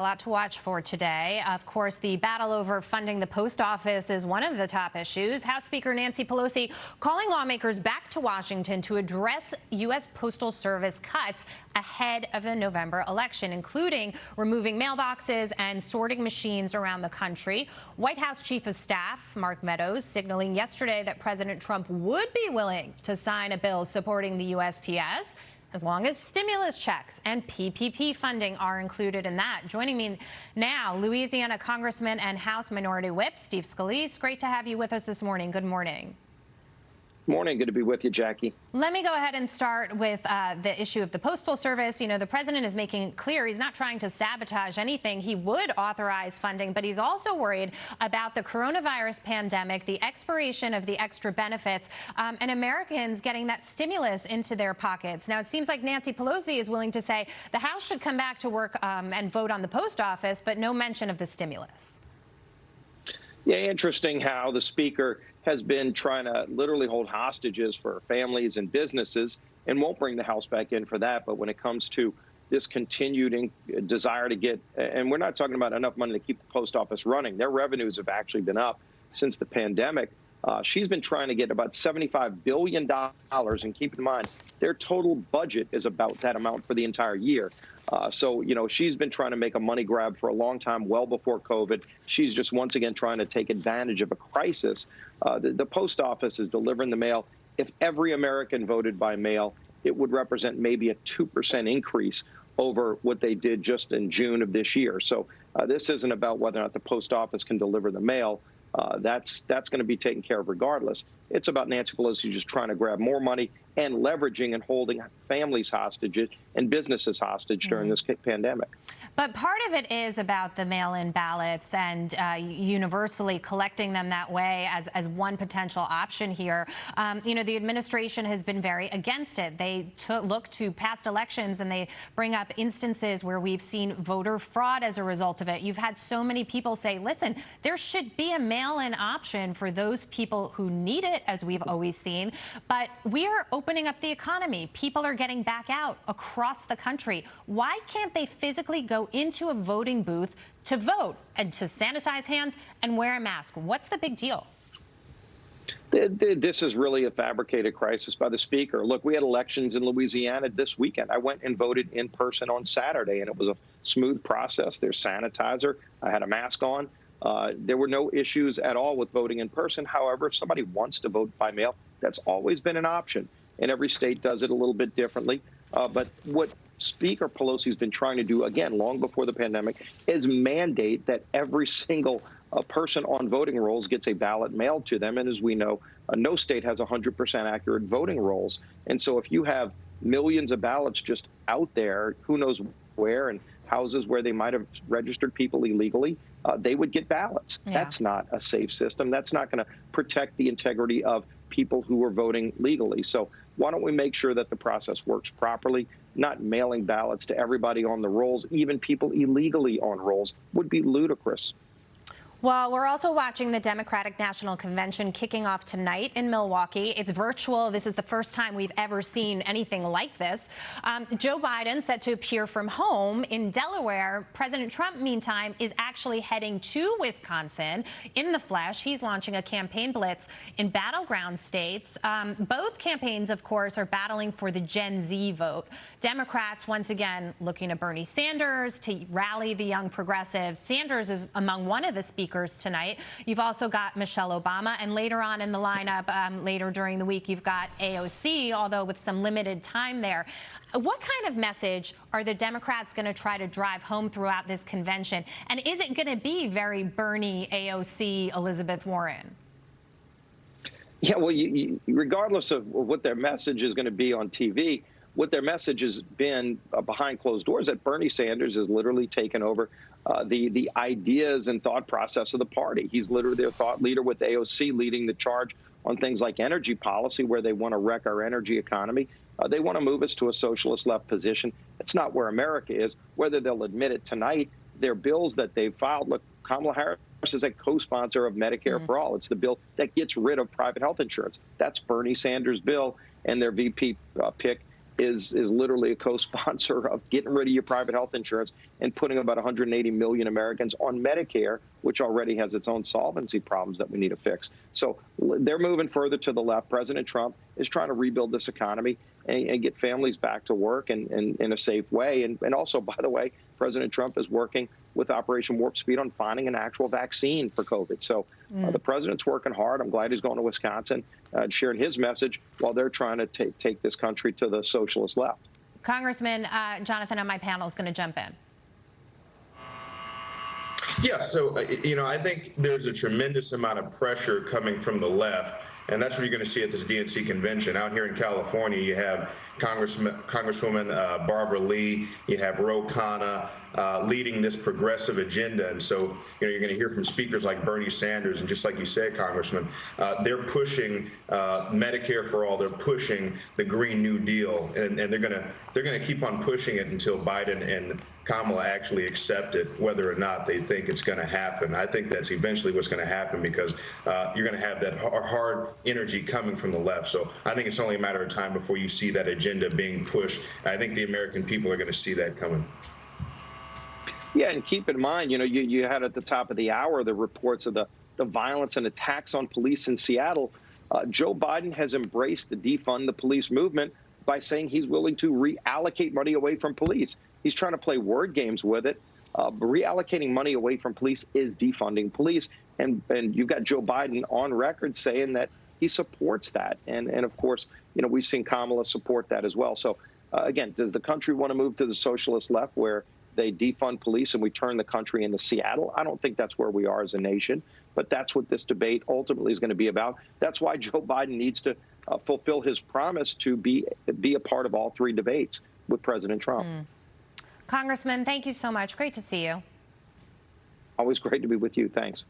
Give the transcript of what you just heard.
A lot to watch for today. Of course, the battle over funding the post office is one of the top issues. House Speaker Nancy Pelosi calling lawmakers back to Washington to address U.S. Postal Service cuts ahead of the November election, including removing mailboxes and sorting machines around the country. White House Chief of Staff Mark Meadows signaling yesterday that President Trump would be willing to sign a bill supporting the USPS, as long as stimulus checks and PPP funding are included in that. Joining me now, Louisiana Congressman and House Minority Whip Steve Scalise. Great to have you with us this morning. Good morning. Morning. Good to be with you, Jackie. Let me go ahead and start with the issue of the Postal Service. You know, the president is making clear he's not trying to sabotage anything. He would authorize funding, but he's also worried about the coronavirus pandemic, the expiration of the extra benefits, and Americans getting that stimulus into their pockets. Now, it seems like Nancy Pelosi is willing to say the House should come back to work and vote on the post office, but no mention of the stimulus. Yeah, interesting how the speaker has been trying to literally hold hostages for families and businesses and won't bring the House back in for that. But when it comes to this continued desire to get, and we're not talking about enough money to keep the post office running. Their revenues have actually been up since the pandemic. She's been trying to get about $75 billion. And keep in mind, their total budget is about that amount for the entire year. So, you know, she's been trying to make a money grab for a long time, well before COVID. She's just once again trying to take advantage of a crisis. The post office is delivering the mail. If every American voted by mail, it would represent maybe a 2% increase over what they did just in June of this year. So this isn't about whether or not the post office can deliver the mail. That's going to be taken care of regardless. It's about Nancy Pelosi just trying to grab more money and leveraging and holding families hostage and businesses hostage during this pandemic. But part of it is about the mail-in ballots and universally collecting them that way as one potential option here. You know, the administration has been very against it. They look to past elections and they bring up instances where we've seen voter fraud as a result of it. You've had so many people say, listen, there should be a mail-in option for those people who need it, as we've always seen. But we are opening up the economy. People are getting back out across the country. Why can't they physically go into a voting booth to vote and to sanitize hands and wear a mask? What's the big deal? This is really a fabricated crisis by the speaker. Look, we had elections in Louisiana this weekend. I went and voted in person on Saturday, and it was a smooth process. There's sanitizer. I had a mask on. There were no issues at all with voting in person. However, if somebody wants to vote by mail, that's always been an option. And every state does it a little bit differently. But what Speaker Pelosi has been trying to do, again, long before the pandemic, is mandate that every single person on voting rolls gets a ballot mailed to them. And as we know, no state has 100% accurate voting rolls. And so if you have millions of ballots just out there, who knows where, and houses where they might have registered people illegally, they would get ballots. Yeah. That's not a safe system. That's not going to protect the integrity of people who are voting legally. So why don't we make sure that the process works properly? Not mailing ballots to everybody on the rolls, even people illegally on rolls, would be ludicrous. Well, we're also watching the Democratic National Convention kicking off tonight in Milwaukee. It's virtual. This is the first time we've ever seen anything like this. Joe Biden set to appear from home in Delaware. President Trump, meantime, is actually heading to Wisconsin in the flesh. He's launching a campaign blitz in battleground states. Both campaigns, of course, are battling for the Gen Z vote. Democrats, once again, looking to Bernie Sanders to rally the young progressives. Sanders is among one of the speakers tonight. You've also got Michelle Obama, and later on in the lineup, later during the week, you've got AOC, although with some limited time there. What kind of message are the Democrats going to try to drive home throughout this convention? And is it going to be very Bernie, AOC, Elizabeth Warren? Yeah, well, regardless of what their message is going to be on TV, what their message has been behind closed doors, that Bernie Sanders has literally taken over the ideas and thought process of the party. He's literally their thought leader, with AOC leading the charge on things like energy policy, where they want to wreck our energy economy. They want to move us to a socialist left position. It's not where America is. Whether they'll admit it tonight, their bills that they've filed, look, Kamala Harris is a co-sponsor of Medicare for All. It's the bill that gets rid of private health insurance. That's Bernie Sanders' bill, and their VP pick, is literally a co-sponsor of getting rid of your private health insurance and putting about 180 million Americans on Medicare, which already has its own solvency problems that we need to fix. So they're moving further to the left. President Trump is trying to rebuild this economy and get families back to work and in a safe way. And also, by the way, President Trump is working with Operation Warp Speed on finding an actual vaccine for COVID. So the president's working hard. I'm glad he's going to Wisconsin, sharing his message while they're trying to take this country to the socialist left. Congressman Jonathan on my panel is going to jump in. Yeah, so, I think there's a tremendous amount of pressure coming from the left, and that's what you're going to see at this DNC convention. Out here in California, you have Congresswoman Barbara Lee, you have Ro Khanna leading this progressive agenda. And so, you're going to hear from speakers like Bernie Sanders, and just like you said, Congressman, they're pushing Medicare for all. They're pushing the Green New Deal, and they're going to keep on pushing it until Biden and Kamala actually accept it, whether or not they think it's going to happen. I think that's eventually what's going to happen, because you're going to have that hard energy coming from the left. So I think it's only a matter of time before you see that agenda being pushed. I think the American people are going to see that coming. Yeah, and keep in mind, you had at the top of the hour the reports of the violence and attacks on police in Seattle. Joe Biden has embraced the defund the police movement by saying he's willing to reallocate money away from police. He's trying to play word games with it. Reallocating money away from police is defunding police. And you've got Joe Biden on record saying that he supports that. And of course, we've seen Kamala support that as well. So, again, does the country want to move to the socialist left where they defund police and we turn the country into Seattle? I don't think that's where we are as a nation. But that's what this debate ultimately is going to be about. That's why Joe Biden needs to fulfill his promise to be a part of all three debates with President Trump. Congressman, thank you so much. Great to see you. Always great to be with you. Thanks.